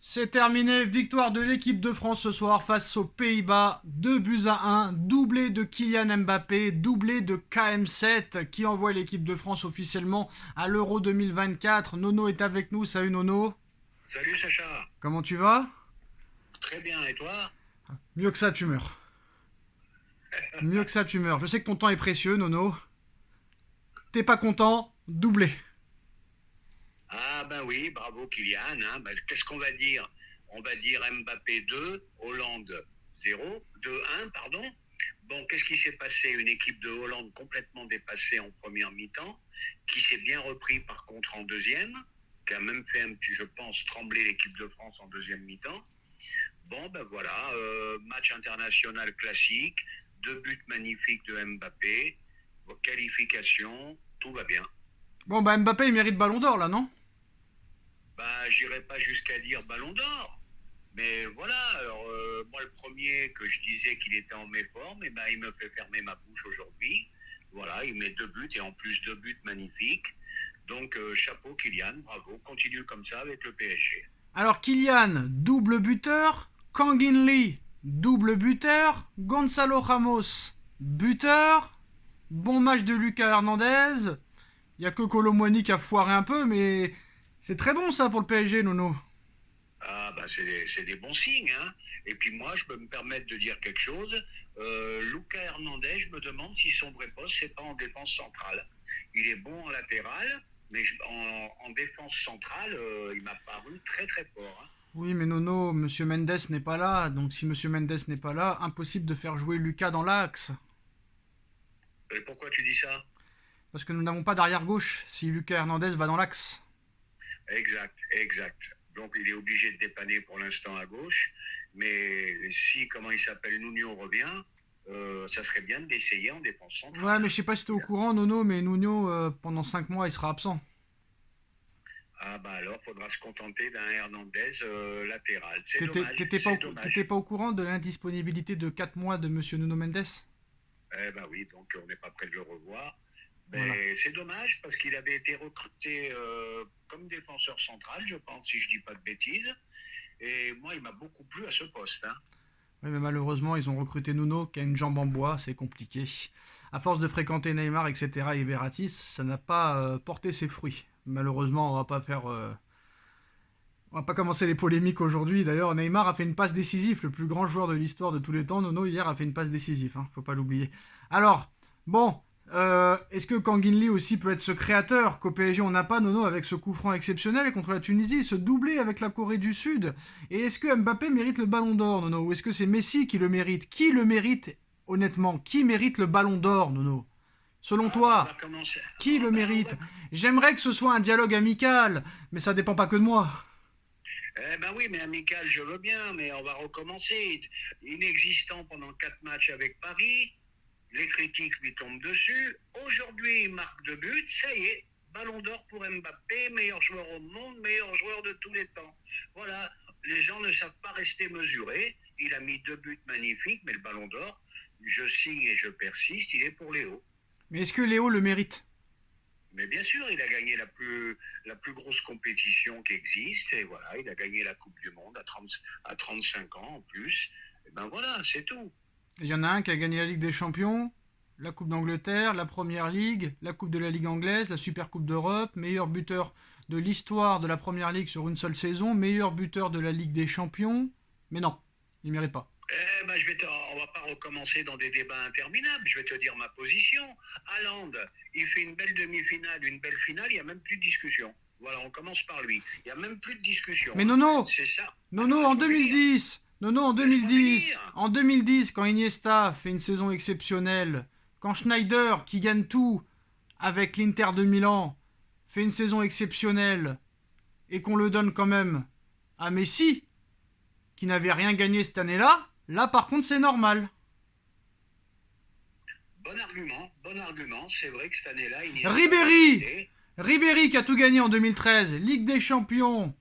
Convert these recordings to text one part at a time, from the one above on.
C'est terminé, victoire de l'équipe de France ce soir face aux Pays-Bas, 2-1, doublé de Kylian Mbappé, doublé de KM7 qui envoie l'équipe de France officiellement à l'Euro 2024. Nono est avec nous, salut Nono. Salut Sacha, Comment tu vas? très bien et toi? Mieux que ça tu meurs. Mieux que ça tu meurs. Je sais que ton temps est précieux Nono. T'es pas content? Doublé. Ah ben oui, bravo Kylian, hein. Ben, qu'est-ce qu'on va dire? On va dire Mbappé 2, Hollande 0, 2-1 pardon. Bon, qu'est-ce qui s'est passé? Une équipe de Hollande complètement dépassée en première mi-temps, qui s'est bien repris par contre en deuxième, qui a même fait un petit, je pense, trembler l'équipe de France en deuxième mi-temps. Bon ben voilà, match international classique, deux buts magnifiques de Mbappé, qualification, tout va bien. Bon bah Mbappé il mérite Ballon d'Or là, non? Bah, j'irai pas jusqu'à dire Ballon d'Or. Mais voilà, alors, moi le premier que je disais qu'il était en méforme, et ben, il me fait fermer ma bouche aujourd'hui. Voilà, il met deux buts et en plus deux buts magnifiques. Donc chapeau Kylian, bravo, continue comme ça avec le PSG. Alors Kylian, double buteur. Kangin Lee, double buteur. Gonzalo Ramos, buteur. Bon match de Lucas Hernandez. Il n'y a que Colomwani qui a foiré un peu, mais c'est très bon ça pour le PSG, Nono. Ah bah c'est des bons signes, hein. Et puis moi, je peux me permettre de dire quelque chose. Lucas Hernandez, je me demande si son vrai poste, c'est pas en défense centrale. Il est bon en latéral, mais en défense centrale, il m'a paru très très fort, hein. Oui, mais Nono, Monsieur Mendes n'est pas là, donc si Monsieur Mendes n'est pas là, impossible de faire jouer Lucas dans l'axe. Et pourquoi tu dis ça? Parce que nous n'avons pas d'arrière gauche si Lucas Hernandez va dans l'axe. Exact, exact. Donc il est obligé de dépanner pour l'instant à gauche, mais si, comment il s'appelle, Nuno revient, ça serait bien d'essayer en défense Ouais, centrale, mais hein. je sais pas si t'es au courant, Nono, mais Nuno, pendant 5 mois, il sera absent. Ah bah alors, faudra se contenter d'un Hernandez latéral. C'est T'étais dommage, t'étais pas, c'est t'étais dommage. pas au courant de l'indisponibilité de 4 mois de Monsieur Nuno Mendes? Eh ben oui, donc on n'est pas prêt de le revoir. Voilà. Mais c'est dommage parce qu'il avait été recruté comme défenseur central, je pense, si je dis pas de bêtises. Et moi, il m'a beaucoup plu à ce poste, hein. Oui, mais malheureusement, ils ont recruté Nuno qui a une jambe en bois, c'est compliqué. À force de fréquenter Neymar, etc. et Verratti, ça n'a pas porté ses fruits. Malheureusement, on va pas commencer les polémiques aujourd'hui. D'ailleurs, Neymar a fait une passe décisive, le plus grand joueur de l'histoire de tous les temps. Nono hier a fait une passe décisive, hein, faut pas l'oublier. Alors, bon, est-ce que Kangin Lee aussi peut être ce créateur qu'au PSG on n'a pas, Nono, avec ce coup franc exceptionnel contre la Tunisie, ce doublé avec la Corée du Sud? Et est-ce que Mbappé mérite le Ballon d'Or, Nono? Ou est-ce que c'est Messi qui le mérite? Qui le mérite, honnêtement? Qui mérite le Ballon d'Or, Nono? Selon Ah bah on toi, va commencer. qui Ah le bah on va. mérite? J'aimerais que ce soit un dialogue amical, mais ça dépend pas que de moi. Eh ben oui, mais amical, je veux bien, mais on va recommencer. Inexistant pendant quatre matchs avec Paris, les critiques lui tombent dessus. Aujourd'hui, il marque deux buts, ça y est, Ballon d'Or pour Mbappé, meilleur joueur au monde, meilleur joueur de tous les temps. Voilà, les gens ne savent pas rester mesurés. Il a mis deux buts magnifiques, mais le Ballon d'Or, je signe et je persiste, il est pour Léo. Mais est-ce que Léo le mérite? Mais bien sûr, il a gagné la plus grosse compétition qui existe, et voilà, il a gagné la Coupe du Monde à 35 ans en plus. Et ben voilà, c'est tout. Il y en a un qui a gagné la Ligue des Champions, la Coupe d'Angleterre, la Première Ligue, la Coupe de la Ligue anglaise, la Super Coupe d'Europe, meilleur buteur de l'histoire de la Première Ligue sur une seule saison, meilleur buteur de la Ligue des Champions. Mais non, il ne mérite pas. Eh ben, on va pas recommencer dans des débats interminables. Je vais te dire ma position. Haaland, il fait une belle demi-finale, une belle finale, il n'y a même plus de discussion. Voilà, on commence par lui. Il n'y a même plus de discussion, Mais hein. Nono, C'est ça. Nono Attends, en laisse-moi finir. 2010, Nono en Laisse-moi 2010, finir. en 2010 quand Iniesta fait une saison exceptionnelle, quand Schneider qui gagne tout avec l'Inter de Milan fait une saison exceptionnelle et qu'on le donne quand même à Messi qui n'avait rien gagné cette année-là, là par contre c'est normal. Bon argument. C'est vrai que cette année-là, Iniesta a Ribéry, mérité. Ribéry qui a tout gagné en 2013, Ligue des Champions,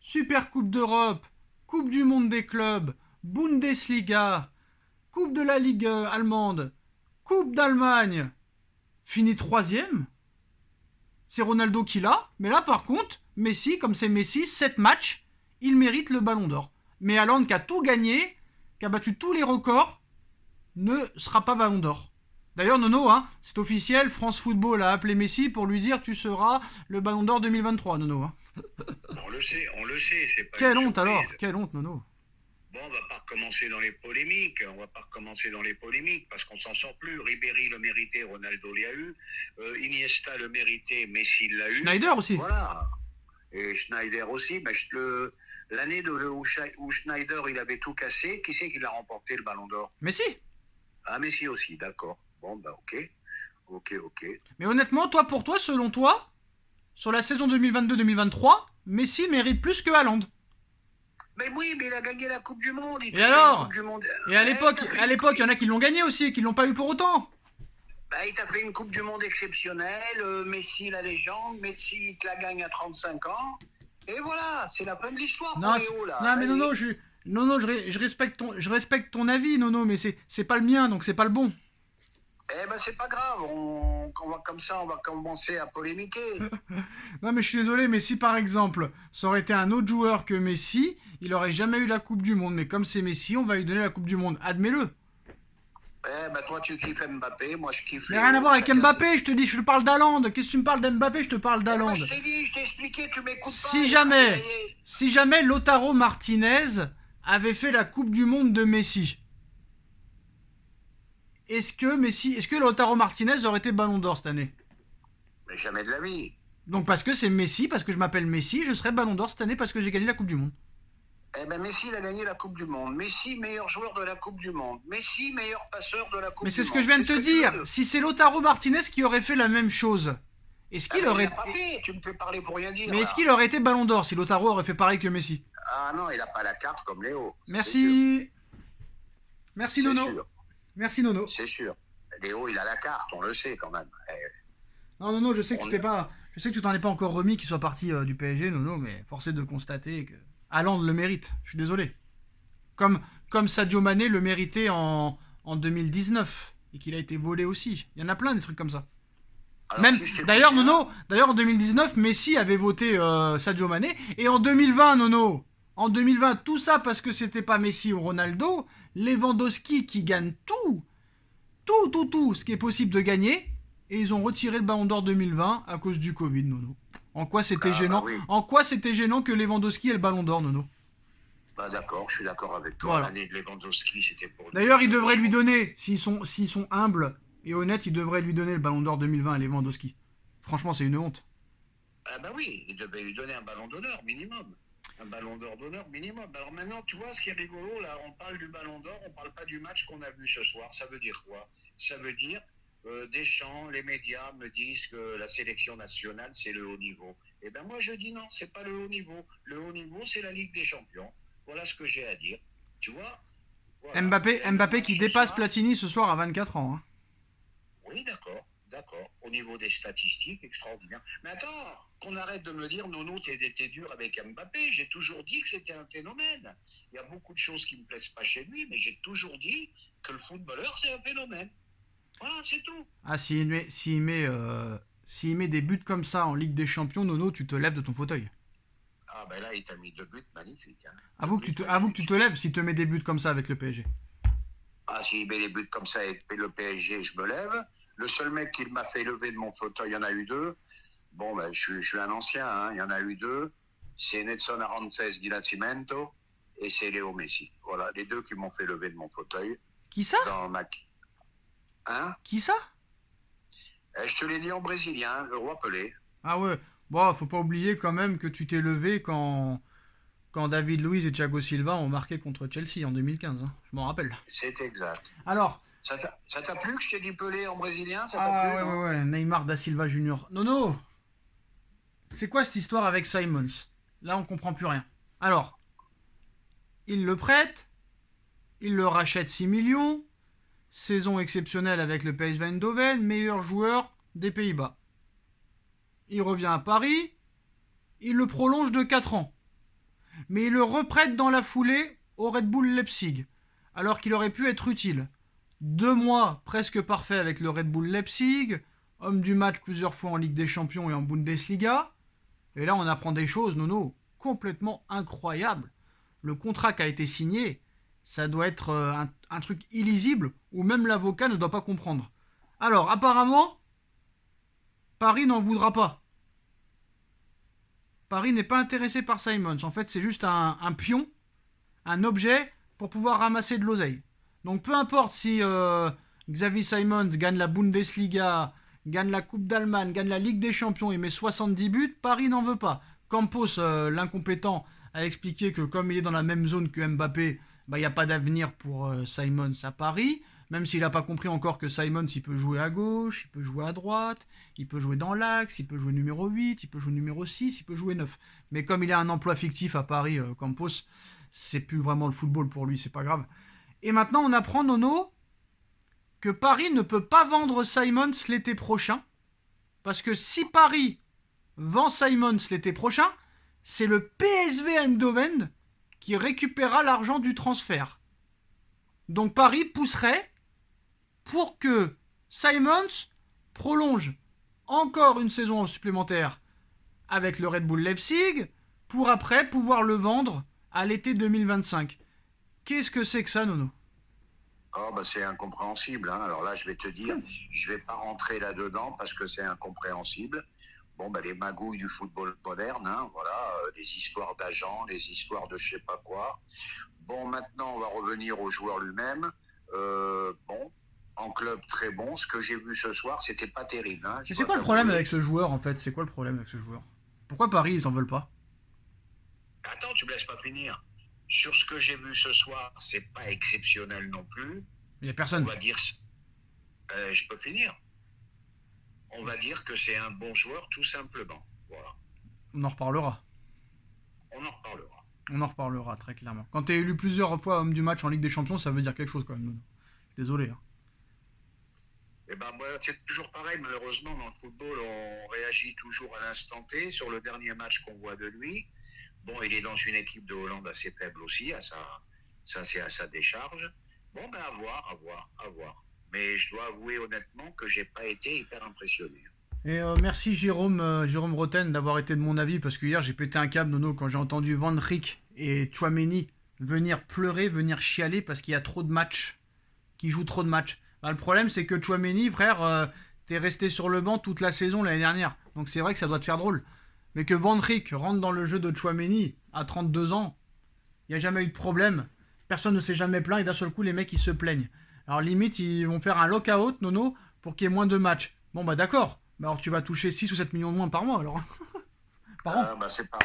Super Coupe d'Europe, Coupe du Monde des clubs, Bundesliga, Coupe de la Ligue allemande, Coupe d'Allemagne, fini troisième. C'est Ronaldo qui l'a, mais là par contre, Messi, comme c'est Messi, 7 matchs, il mérite le ballon d'or. Mais Haaland, qui a tout gagné, qui a battu tous les records, ne sera pas ballon d'or. D'ailleurs, Nono, hein, c'est officiel, France Football a appelé Messi pour lui dire tu seras le ballon d'or 2023, Nono. Hein. On le sait, c'est pas Quelle une honte surprise. alors, quelle honte, Nono. Bon, on va pas recommencer dans les polémiques, parce qu'on s'en sort plus. Ribéry le méritait, Ronaldo l'a eu. Iniesta le méritait, Messi l'a eu. Schneider aussi. Voilà. Et Schneider aussi. Ben, l'année où Schneider il avait tout cassé, qui c'est qui l'a remporté le ballon d'or? Messi. Ah, Messi aussi, d'accord. Bon, bah ok. Mais honnêtement, pour toi, selon toi, sur la saison 2022-2023, Messi mérite plus que Haaland. Mais oui, mais il a gagné la Coupe du Monde. Et alors? Et à l'époque, il y en a qui l'ont gagné aussi, qui l'ont pas eu pour autant. Bah, il t'a fait une Coupe du Monde exceptionnelle. Messi, la légende. Messi, il te la gagne à 35 ans. Et voilà, c'est la fin de l'histoire pour Léo, là. Non, mais Nono, je respecte ton avis, Nono, mais c'est pas le mien, donc c'est pas le bon. Eh ben, c'est pas grave. On va commencer à polémiquer. Non, mais je suis désolé, mais si par exemple, ça aurait été un autre joueur que Messi, il aurait jamais eu la Coupe du Monde. Mais comme c'est Messi, on va lui donner la Coupe du Monde. Admets-le. Eh ben, toi, tu kiffes Mbappé, moi, je kiffe. Mais rien à voir avec Mbappé, je te parle d'Haaland. Qu'est-ce que tu me parles d'Mbappé? Je te parle d'Haaland. Je t'ai dit, je t'ai expliqué, tu m'écoutes pas. Si jamais Lautaro Martinez avait fait la Coupe du Monde de Messi, est-ce que Lautaro Martinez aurait été ballon d'or cette année? Mais jamais de la vie. Donc parce que c'est Messi, parce que je m'appelle Messi, je serai ballon d'or cette année parce que j'ai gagné la Coupe du Monde. Eh ben, Messi, il a gagné la Coupe du Monde. Messi, meilleur joueur de la Coupe du Monde. Messi, meilleur passeur de la Coupe du Monde. Mais c'est ce que je viens de te dire. Si c'est Lautaro Martinez qui aurait fait la même chose, est-ce qu'il aurait... Il l'a pas fait, tu me fais parler pour rien dire. Mais est-ce qu'il aurait été ballon d'or si Lautaro aurait fait pareil que Messi? Ah non, il a pas la carte comme Léo. Merci. Merci Nono. Sûr. Merci Nono. C'est sûr. Léo, il a la carte, on le sait quand même. Non, Nono, je sais que tu t'en es pas encore remis qu'il soit parti du PSG, Nono, mais force est de constater que Haaland le mérite. Je suis désolé. Comme Sadio Mané le méritait en 2019 et qu'il a été volé aussi. Il y en a plein des trucs comme ça. Alors, même d'ailleurs, Nono, en 2019, Messi avait voté Sadio Mané et en 2020, Nono, en 2020, tout ça parce que c'était pas Messi ou Ronaldo, Lewandowski qui gagne tout ce qui est possible de gagner, et ils ont retiré le Ballon d'Or 2020 à cause du Covid, Nono. En quoi c'était gênant? Bah oui. En quoi c'était gênant que Lewandowski ait le Ballon d'Or, Nono? Bah d'accord, je suis d'accord avec toi. Voilà. L'année de Lewandowski, c'était pour... D'ailleurs, ils devraient lui donner, s'ils sont humbles et honnêtes, ils devraient lui donner le Ballon d'Or 2020 à Lewandowski. Franchement, c'est une honte. Ah bah oui, ils devaient lui donner un Ballon d'Honneur minimum. Un Ballon d'Or d'honneur minimum. Alors maintenant, tu vois, ce qui est rigolo, là, on parle du Ballon d'Or, on parle pas du match qu'on a vu ce soir. Ça veut dire quoi? Ça veut dire, Deschamps, les médias me disent que la sélection nationale, c'est le haut niveau. Eh ben moi, je dis non, c'est pas le haut niveau. Le haut niveau, c'est la Ligue des Champions. Voilà ce que j'ai à dire. Tu vois, voilà. Mbappé qui dépasse Platini ce soir à 24 ans. Hein. Oui, d'accord. Au niveau des statistiques, extraordinaire. Mais attends, qu'on arrête de me dire, Nono, t'es dur avec Mbappé. J'ai toujours dit que c'était un phénomène. Il y a beaucoup de choses qui me plaisent pas chez lui, mais j'ai toujours dit que le footballeur, c'est un phénomène. Voilà, c'est tout. Ah, s'il met des buts comme ça en Ligue des Champions, Nono, tu te lèves de ton fauteuil. Ah ben là, il t'a mis 2 buts magnifiques. Hein. Avoue que tu te lèves s'il te met des buts comme ça avec le PSG. Ah, s'il met des buts comme ça avec le PSG, je me lève. Le seul mec qui m'a fait lever de mon fauteuil, il y en a eu 2. Bon, ben, je suis un ancien, hein. Il y en a eu 2. C'est Nelson Arantes Di Nascimento et c'est Léo Messi. Voilà, les 2 qui m'ont fait lever de mon fauteuil. Qui ça? Hein? Qui ça? Je te l'ai dit en brésilien, le roi Pelé. Ah ouais, bon, faut pas oublier quand même que tu t'es levé quand David Luiz et Thiago Silva ont marqué contre Chelsea en 2015. Hein. Je m'en rappelle. C'est exact. Alors... Ça t'a plu que je t'ai dit Pelé en brésilien? Ça t'a plu? Ouais. Neymar da Silva Junior. Nono, c'est quoi cette histoire avec Simons? Là, on comprend plus rien. Alors, il le prête, il le rachète 6 millions, saison exceptionnelle avec le PSV Eindhoven, meilleur joueur des Pays-Bas. Il revient à Paris, il le prolonge de 4 ans. Mais il le reprête dans la foulée au Red Bull Leipzig, alors qu'il aurait pu être utile. 2 mois presque parfaits avec le Red Bull Leipzig, homme du match plusieurs fois en Ligue des Champions et en Bundesliga. Et là, on apprend des choses, Nono. complètement incroyable. Le contrat qui a été signé, ça doit être un truc illisible où même l'avocat ne doit pas comprendre. Alors, apparemment, Paris n'en voudra pas. Paris n'est pas intéressé par Simons. En fait, c'est juste un pion, un objet pour pouvoir ramasser de l'oseille. Donc, peu importe si Xavi Simons gagne la Bundesliga, gagne la Coupe d'Allemagne, gagne la Ligue des Champions, il met 70 buts, Paris n'en veut pas. Campos, l'incompétent, a expliqué que comme il est dans la même zone que Mbappé, il n'y a pas d'avenir pour Simons à Paris. Même s'il n'a pas compris encore que Simons, il peut jouer à gauche, il peut jouer à droite, il peut jouer dans l'axe, il peut jouer numéro 8, il peut jouer numéro 6, il peut jouer 9. Mais comme il a un emploi fictif à Paris, Campos, c'est plus vraiment le football pour lui, c'est pas grave. Et maintenant, on apprend, Nono, que Paris ne peut pas vendre Simons l'été prochain. Parce que si Paris vend Simons l'été prochain, c'est le PSV Eindhoven qui récupérera l'argent du transfert. Donc Paris pousserait pour que Simons prolonge encore une saison supplémentaire avec le Red Bull Leipzig pour après pouvoir le vendre à l'été 2025. Qu'est-ce que c'est que ça, Nono ? Oh, c'est incompréhensible. Hein. Alors là, je vais te dire, je vais pas rentrer là-dedans parce que c'est incompréhensible. Les magouilles du football moderne, hein, voilà, les histoires d'agents, les histoires de je sais pas quoi. Maintenant, on va revenir au joueur lui-même. En club, très bon. Ce que j'ai vu ce soir, c'était pas terrible. Hein. Mais c'est quoi le problème avec ce joueur, en fait ? C'est quoi le problème avec ce joueur ? Pourquoi Paris, ils en veulent pas ? Attends, tu me laisses pas finir. Sur ce que j'ai vu ce soir, c'est pas exceptionnel non plus. Il y a personne. On va dire... je peux finir. On va dire que c'est un bon joueur, tout simplement. Voilà. On en reparlera. On en reparlera, très clairement. Quand tu es élu plusieurs fois homme du match en Ligue des Champions, ça veut dire quelque chose quand même. Désolé. Hein. Moi, c'est toujours pareil, malheureusement, dans le football, on réagit toujours à l'instant T. Sur le dernier match qu'on voit de lui, il est dans une équipe de Hollande assez faible aussi, c'est à sa décharge. À voir. Mais je dois avouer honnêtement que j'ai pas été hyper impressionné. Et merci Jérôme Roten d'avoir été de mon avis, parce que hier j'ai pété un câble, Nono, quand j'ai entendu Van Dijk et Tchouaméni venir pleurer, venir chialer parce qu'il y a trop de matchs, qu'ils jouent trop de matchs. Le problème c'est que Tchouaméni, frère, t'es resté sur le banc toute la saison l'année dernière, donc c'est vrai que ça doit te faire drôle. Mais que Van Dijk rentre dans le jeu de Tchouaméni à 32 ans, il n'y a jamais eu de problème, personne ne s'est jamais plaint, et d'un seul coup les mecs ils se plaignent. Alors limite ils vont faire un lock-out, Nono, pour qu'il y ait moins de matchs. D'accord. Alors tu vas toucher 6 ou 7 millions de moins par mois alors. Par an. C'est pas...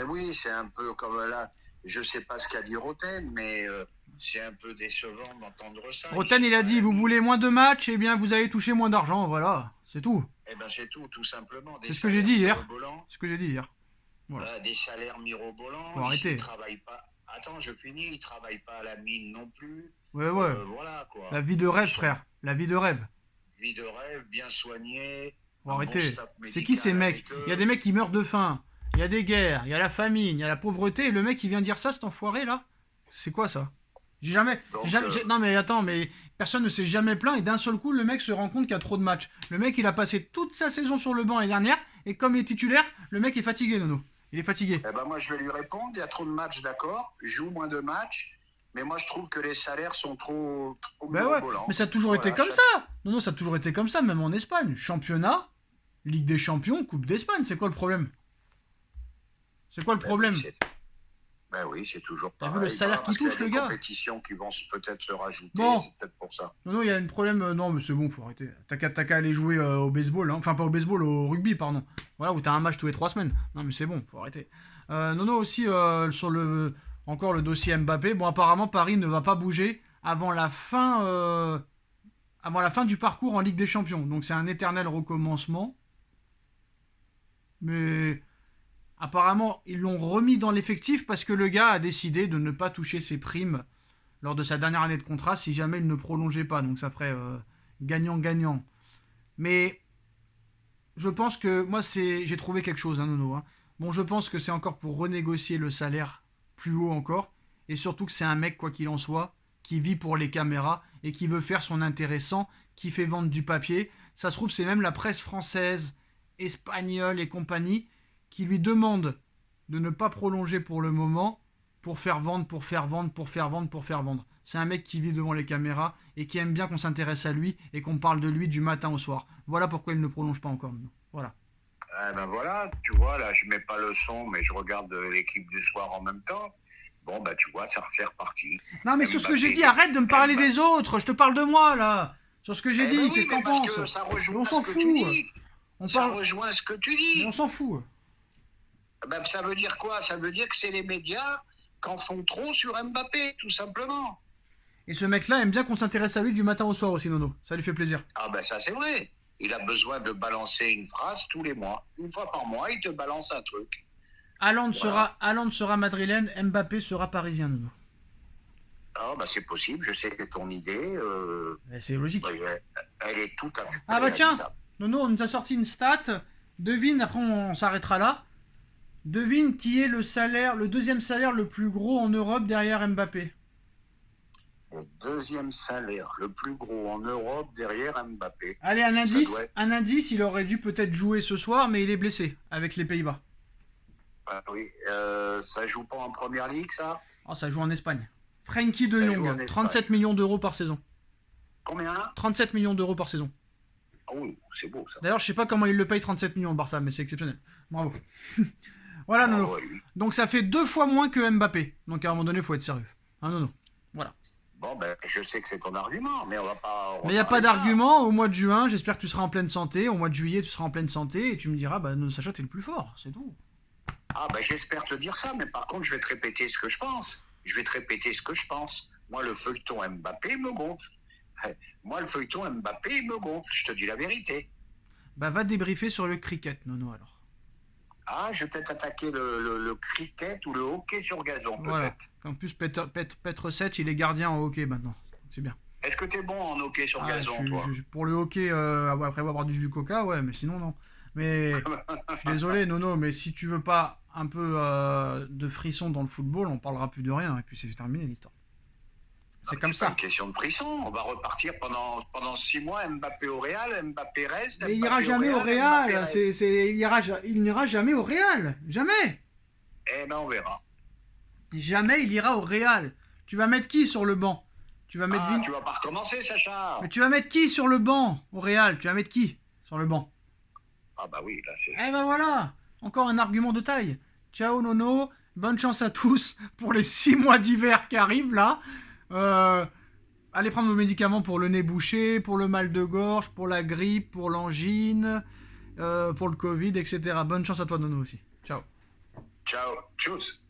oui, c'est un peu comme là, je sais pas ce qu'a dit Roten, mais c'est un peu décevant d'entendre ça. Roten il a dit, vous voulez moins de matchs, eh bien vous allez toucher moins d'argent, voilà, c'est tout. C'est tout simplement. C'est ce que j'ai dit hier. Voilà, des salaires mirobolants. Faut arrêter. Ils travaillent pas. Attends, je finis, ils travaillent pas à la mine non plus. Ouais. Voilà quoi. La vie de rêve, frère, la vie de rêve. Vie de rêve, bien soignée. Faut arrêter. C'est qui ces mecs ? Il y a des mecs qui meurent de faim, il y a des guerres, il y a la famine, il y a la pauvreté, et le mec il vient dire ça, cet enfoiré là ? C'est quoi ça ? Non mais attends, mais personne ne s'est jamais plaint, et d'un seul coup le mec se rend compte qu'il y a trop de matchs. Le mec il a passé toute sa saison sur le banc l'année dernière, et comme il est titulaire, le mec est fatigué, Nono. Il est fatigué. Moi je vais lui répondre, il y a trop de matchs, d'accord, joue moins de matchs. Mais moi, je trouve que les salaires sont trop volants. Mais ça a toujours été comme ça. Non, ça a toujours été comme ça, même en Espagne. Championnat, Ligue des Champions, Coupe d'Espagne. C'est quoi le problème ? Oui, c'est toujours pareil. T'as vu le salaire qui touche, le gars ? Il y a des compétitions qui vont peut-être se rajouter, c'est peut-être pour ça. Non, il y a un problème. Non, mais c'est bon, faut arrêter. T'as qu'à aller jouer au baseball. Hein. Enfin, pas au baseball, au rugby, pardon. Voilà, où t'as un match tous les 3 semaines. Non, mais c'est bon, faut arrêter. Aussi, sur encore le dossier Mbappé. Apparemment, Paris ne va pas bouger avant la fin du parcours en Ligue des Champions. Donc, c'est un éternel recommencement. Mais apparemment, ils l'ont remis dans l'effectif parce que le gars a décidé de ne pas toucher ses primes lors de sa dernière année de contrat si jamais il ne prolongeait pas. Donc, ça ferait gagnant-gagnant. Mais je pense que... Moi, j'ai trouvé quelque chose, Nono. Hein. Je pense que c'est encore pour renégocier le salaire plus haut encore, et surtout que c'est un mec, quoi qu'il en soit, qui vit pour les caméras et qui veut faire son intéressant, qui fait vendre du papier. Ça se trouve, c'est même la presse française, espagnole et compagnie qui lui demande de ne pas prolonger pour le moment pour faire vendre, pour faire vendre, pour faire vendre, pour faire vendre. C'est un mec qui vit devant les caméras et qui aime bien qu'on s'intéresse à lui et qu'on parle de lui du matin au soir. Voilà pourquoi il ne prolonge pas encore. Voilà. Ah ben voilà, tu vois, là, je mets pas le son, mais je regarde l'équipe du soir en même temps. Bon, bah, tu vois, ça refait reparti. Non, mais sur ce que j'ai dit, arrête de me parler des autres. Je te parle de moi, là. Sur ce que j'ai dit, qu'est-ce que t'en penses? Ça rejoint on s'en ce fout. que tu dis. Ça parle... rejoint ce que tu dis. Mais on s'en fout. Ben, ça veut dire quoi? Ça veut dire que c'est les médias qui en font trop sur Mbappé, tout simplement. Et ce mec-là aime bien qu'on s'intéresse à lui du matin au soir aussi, Nono. Ça lui fait plaisir. Ah ben ça, c'est vrai. Il a besoin de balancer une phrase tous les mois. Une fois par mois, il te balance un truc. Haaland sera madrilène, Mbappé sera parisien, Nono. Ah bah c'est possible, je sais que ton idée... C'est logique. Elle est tout à fait... Ah bah tiens, Nono, on nous a sorti une stat. Devine, après on s'arrêtera là. Devine qui est le deuxième salaire le plus gros en Europe derrière Mbappé. Le deuxième salaire le plus gros en Europe derrière Mbappé. Allez, un indice, il aurait dû peut-être jouer ce soir, mais il est blessé avec les Pays-Bas. Ah oui, ça joue pas en première ligue, ça? Oh, ça joue en Espagne. Frenkie de Jong, 37 millions d'euros par saison. Combien? 37 millions d'euros par saison. Ah oui, c'est beau ça. D'ailleurs, je sais pas comment il le paye 37 millions au Barça, mais c'est exceptionnel. Bravo. Voilà, Nono. Ouais. Donc ça fait 2 fois moins que Mbappé. Donc à un moment donné, il faut être sérieux. Hein, Nono? Voilà. Bon, ben, je sais que c'est ton argument, mais on va pas... Mais il n'y a pas d'argument. Au mois de juin, j'espère que tu seras en pleine santé. Au mois de juillet, tu seras en pleine santé. Et tu me diras, bah, Sacha, t'es le plus fort. C'est tout. Ah, ben, j'espère te dire ça, mais par contre, je vais te répéter ce que je pense. Moi, le feuilleton Mbappé me gonfle. Moi, le feuilleton Mbappé me gonfle. Je te dis la vérité. Bah, va débriefer sur le cricket, Nono, alors. Ah, je vais peut-être attaquer le cricket ou le hockey sur gazon, peut-être. Voilà. En plus, Petr Sech, il est gardien en hockey maintenant. C'est bien. Est-ce que t'es bon en hockey sur gazon, toi? Pour le hockey, après avoir du coca, ouais, mais sinon, non. Mais je suis désolé, Nono, mais si tu veux pas un peu de frisson dans le football, on parlera plus de rien, et puis c'est terminé l'histoire. C'est comme ça. C'est pas une question de frisson. On va repartir pendant 6 mois, Mbappé au Real, Mbappé reste. Mais il ira jamais au Real. Il n'ira jamais au Real. Jamais. Eh ben, on verra. Jamais il ira au Real. Tu vas mettre qui sur le banc? Tu vas mettre Tu vas pas recommencer, Sacha. Mais tu vas mettre qui sur le banc au Real? Tu vas mettre qui sur le banc? Ah bah oui, là c'est... Eh ben voilà. Encore un argument de taille. Ciao Nono. Bonne chance à tous pour les 6 mois d'hiver qui arrivent là. Allez prendre vos médicaments pour le nez bouché, pour le mal de gorge, pour la grippe, pour l'angine, pour le Covid, etc. Bonne chance à toi, Nono, aussi. Ciao. Ciao. Tchuss.